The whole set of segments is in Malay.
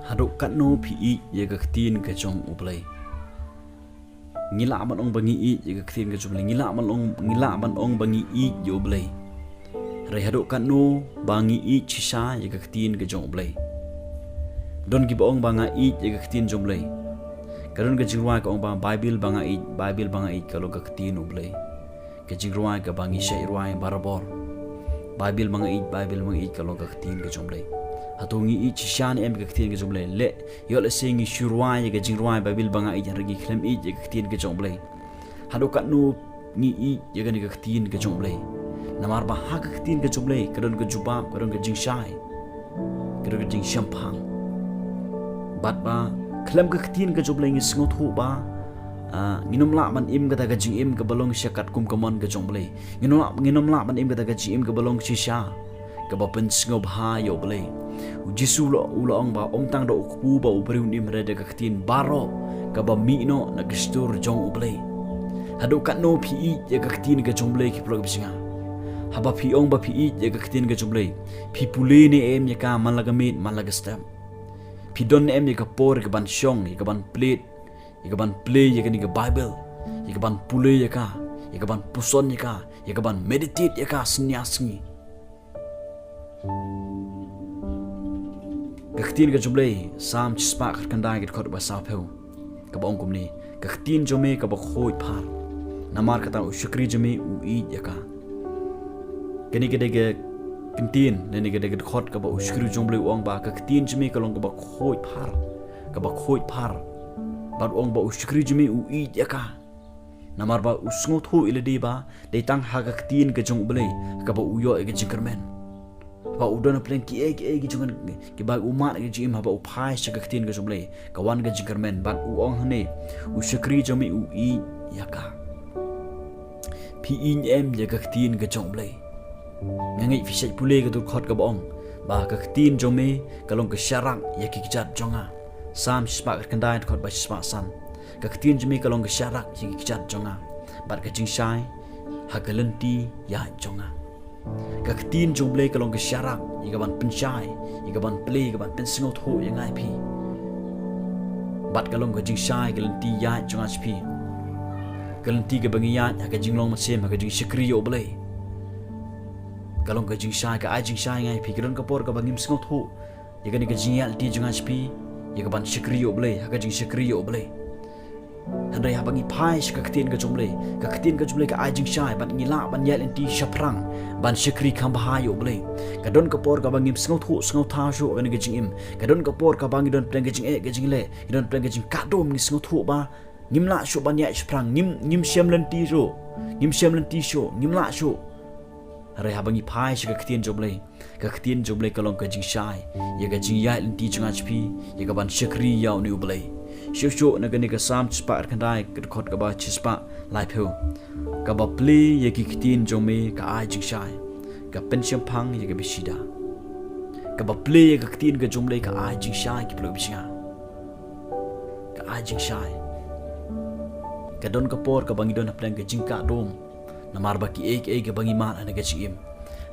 hadok kat no pi ye ga tin ka jong ublay ngila man ong bangi i ye ga tin ka jong ngila man ong bangi i yo ublay re hadok kat no bangi i chisha ye ga tin ka jong ublay don gi ong banga i ye ga tin jong ublay karon ga jingwa ka ong ba bible banga i ka lo ga tin ublay ka jingwa ka bangi shay ruai barabor bible banga i ka lo ga tin ka jong ublay hatungi i chishan em ga tin ga jomble le yo le singi shurwa ye ga jingwa bible banga i ragi khlem i ye ga tin ga jomble hado ka nu ni i ye ga ni ga tin ga jomble namar ba ha ga tin ga jomble kadon ga juba kadon ga jingshai kadon ga jing shampang bat ba khlem ga tin ga jomble ngi sngot hu ba nginom la man im ga da ga jing im ga balong shakat kum kamon ga jomble nginom la man im ga da ga jing im ga balong shisha ga ba pen sngob ha yo ble Jisu lo ong ba om tang do ku ba ubriu ni mrede ka tin baro ka ba mi no na gestur jong uble hado ka no pi ye ka tin ka jong ble ki pro bisinga haba pi ong ba pi ye ka tin ka jong ble pi pule ni em ye ka malaga mit malaga stem pi don em ye ka por ka ban shong ye ka ban plate ye ka ban play ye ka ni ka bible ye ka ban pule ye ka ban puson ye ka ban meditate ye ka snyasngi Gaktin ga jublay sam chispak kandai git khot ba sapeu ka bong kumni gaktin jome ka ba khoi phar namar kata shakri jome u i yaka keni ke dege kintin neni ke dege khot ka ba shakri jomble ong ba gaktin jome ka long ka ba khoi phar ba ong ba shakri jome u i yaka namar ba usngo thu iledi ba de tang ha gaktin ka jong blay ka ba uyo e ga jikermen ba udon plan ki eg jungan ki ba umat ge jim ba upai shakaktin ge jumle kawan ge jikermen bat u ong hne u shakri jomi u i yaka pi in em ye gaktin ge jumle ngangi fisai pule ge dur khot ge bong ba gaktin jomi kalong ge sharang ye ki jat jonga sam spa kandai khot ba spa san gaktin jomi kalong ge sharak ye ki jat jonga bat ge jing shai hagalenti ya jonga Gaktin jomble kalong ke syarak igaban pensyai igaban play igaban pensingot ho yang IP bat kalong ke jing syai galanti ya jong HP galanti ke bangiyan ha ke jinglong masem ha ke jing shakri yo ble kalong ke jing syai ka jing syai ngai pi kalong ke por ka bangim singot ho igani ke jing ya ti jong HP igaban shakri yo ble ha ke jing shakri yo ble Handai ha bangi pai shakaktin ka jomle ka ajing syai ban ngila ban yel enti shaprang ban shakri kham bahayo ble kadon ka por ka bangim sngot tha sho ani ka jing im kadon ka por ka bangi don plan ka jing ka jing le don plan ka jing ka dom ni sngot ba ngimla sho ban ya shaprang ngim shem lenti sho ngimla sho Handai ha bangi pai shakaktin jomle ka long ka jing syai ye ka jing yel enti jung HP ye ka ban shakri yaw ni ble Shushu na gani ka sam chispa kandai khot ka ba chispa lai pheu ka ba play ye ki kitin jome ka ai jing shai ka pension phang ye ka bisida ka ba play ye ka kitin ka jomle ka ai jing shai ki plo bisha ka ai jing shai ka don ka por ka bangi don plan ka jing ka dom na mar ba ki ek ka bangi man ana ka chim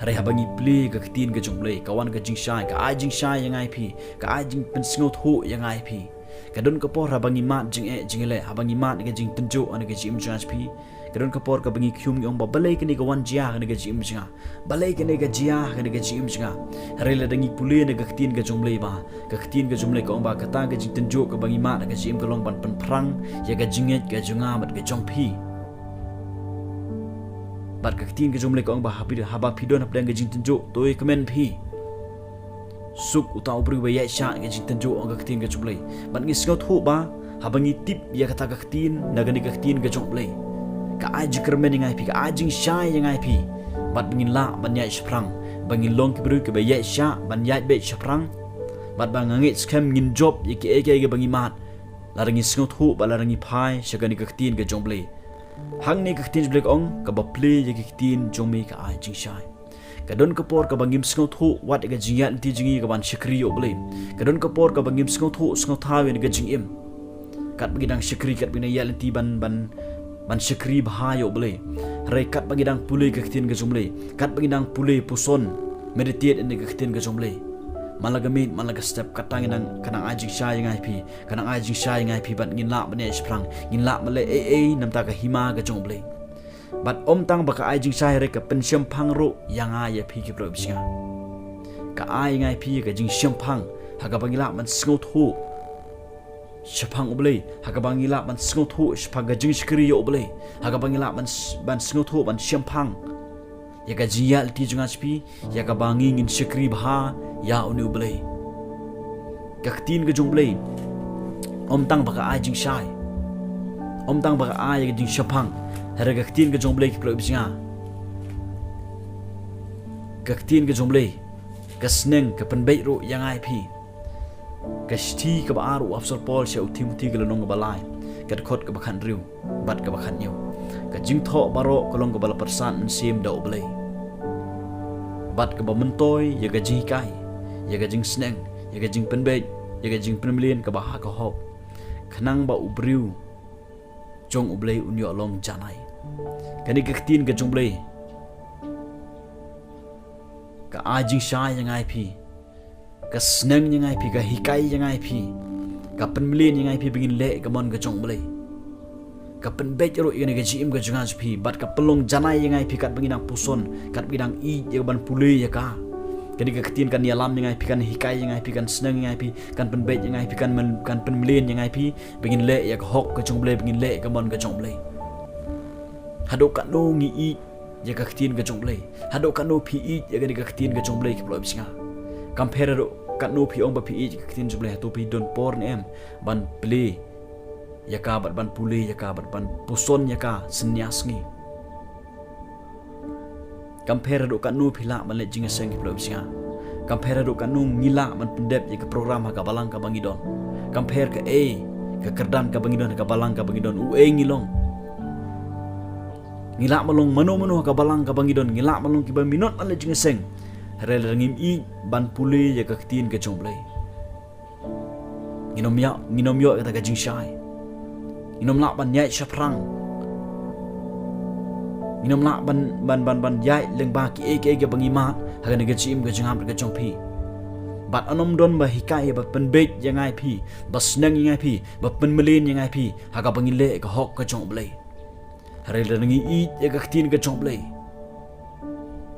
Hari habangi play ka kitin ka jomle ka wan ka jing shai ka ai jing shai yang IP ka ai jing pensingot ho yang IP kadon ka por habangi mat jingele habangi mat ga jing tenjo an ga jim HP kadon ka por ka bangi khyum yong ba balai ka ni ga wan jia ga jim jinga balai ka ni ga jia ga jim jinga rela dangi pule ne ga ktin ga jomle ba ka ktin ga jomle ka ba ka ta ga jing tenjo ka bangi mat ga jim ka long ban pan prang ya ga jinget ga junga mat ga jongphi bat ka ktin ga jomle ka ba haba phidon hapdang ga jing tenjo toy comment phi suk utau beri bayat syak ke jing tenjo ang kaktin ke jomle ban ngi sngot hu ba habangi tip ya kata kaktin nagani kaktin ke jomle ka aji kermen ngai pi ka ajing syai ngai pi bat ngin la ban yat sprang bangin long ke beri ke bayat syak ban yat be sprang bat bang ngit scam ngin job ye ke bangi mat larangi sngot hu ba larangi phai syagani kaktin ke jomle hang ni kaktin jomle ong ka ba play ye kaktin jomle ka ajing syai kadon ka por ka bangim sngot hu wat ga jingyat ti jingi ka ban shakri yo ble kadon ka por ka bangim sngot thawe ga jingim kat bagi shakri kat bina yal ti ban shakri bha yo ble re kat bagi pule ka ktin ga jumle kat bagi pule puson meditate in ga ktin ga jumle malagamit malaga step katang kanang ajing shay ngai pi kanang ajing shay ngai pi bat ngin la bane sprang ngin la male nam ta ka hima ga jong ble bat tang baka ajing shay re ka pen syam phang ro yanga ya pi ki pro bisnga ka ai ngai pi ka jing syam phang ha ka bangila man sngo thu shapang uble ha ka bangila man sngo thu shpang ga jing shkri yo uble ha ka bangila man sngo thu ban syam phang ya ka jial ti junga spi ya ka bangi ngin shakri bha ya unu blay ka tin ga jong blay tang baka ai jing shai tang baka ai ga jing shapang hera ka tin ga jong blay ki pro bisnga ka tin ga jong blay ka sneng ka penbei ro yang ai pi ka sti ka ba ru afsor pol se uti ga lonong ba lai ka khot ka bakhan riu bat ka bakhan yo ka jing tho baro kolong ka bala persan sim da oblay bat ka ba mentoy ya ga jing kai ya ga jing sneng ya ga jing penbei ya ga jing penmlien ka ba ha ka hop khanang ba ubriu jong oblay unyo long janai kani ka tin ka jong blay ka ajing sha yang ai pi ka sneng yang ai pi ka hikai yang ai pi ka penmlien yang ai pi begin le ka mon ka jong blay ka penbei ro ini ga jim ga junga pi bat ka pelong janai yang ai pi kat bengin puson kat bidang I ya ban pule ya ka kani ka ketin kan yalam yang ai pi kan hikai yang ai pi kan sneng yang ai pi kan penbei yang ai pi kan penmlien yang ai pi begin le ya ka hok ka jong blay begin le ka mon ka jong blay hado ka no ngi I ya ka ketin ka jong blay hado ka no pi I ya ka ketin ka jong blay ki plo bisnga compare ro ka no pi ong ba pi I ka ketin jong blay to pi don porn em ban play ya ka bat ban pule ya ka bat ban puson ya ka senyas ngi compare do ka no phila man le jinga seng plo bisnga compare do ka no ngila man pendep ya ka program ka balang ka bangidon compare ka ka kerdan ka bangidon ka balang ka bangidon ngilong ngila malong mano ka balang ka bangidon ngila malong ki ba minot man le jinga seng rel rangim I ban pule ya ka tin ka chomblay nginom yo ka jing shai inom la ban yai shaprang inom la ban yai leng ba ki ke bangi ma ha ga chim ga jangam ga chong pi bat anom don ba hikai ba penbet yang ai pi ba sneng yang ai pi ba penmelin yang ai pi ha ga bangi le ga hok ga chong blai hare langi I ga ktin ga chong blai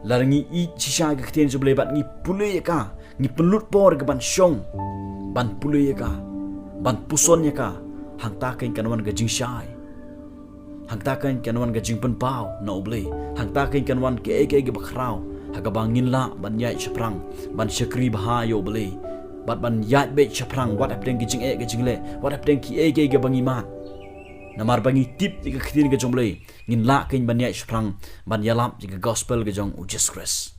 langi I chisha ga ktin jo blai bat ngi pule ka ngi pelut por ga ban shong ban pule ka ban puson ya ka hang ta kain kanwan ga jing shai hang ta kain kanwan ga jing pen pau no ble hang ta kain kanwan ke ga bakrau ha ga bangin la ban yai chaprang ban shakri bha yo ble bat ban yai be chaprang wat ap deng gi jing ga jing le wat ap deng ki ga bangi ma namar bangi tip ga khtin ga jong ble ngin la kain ban yai chaprang ban yalap ga gospel ga jong Jesus Christ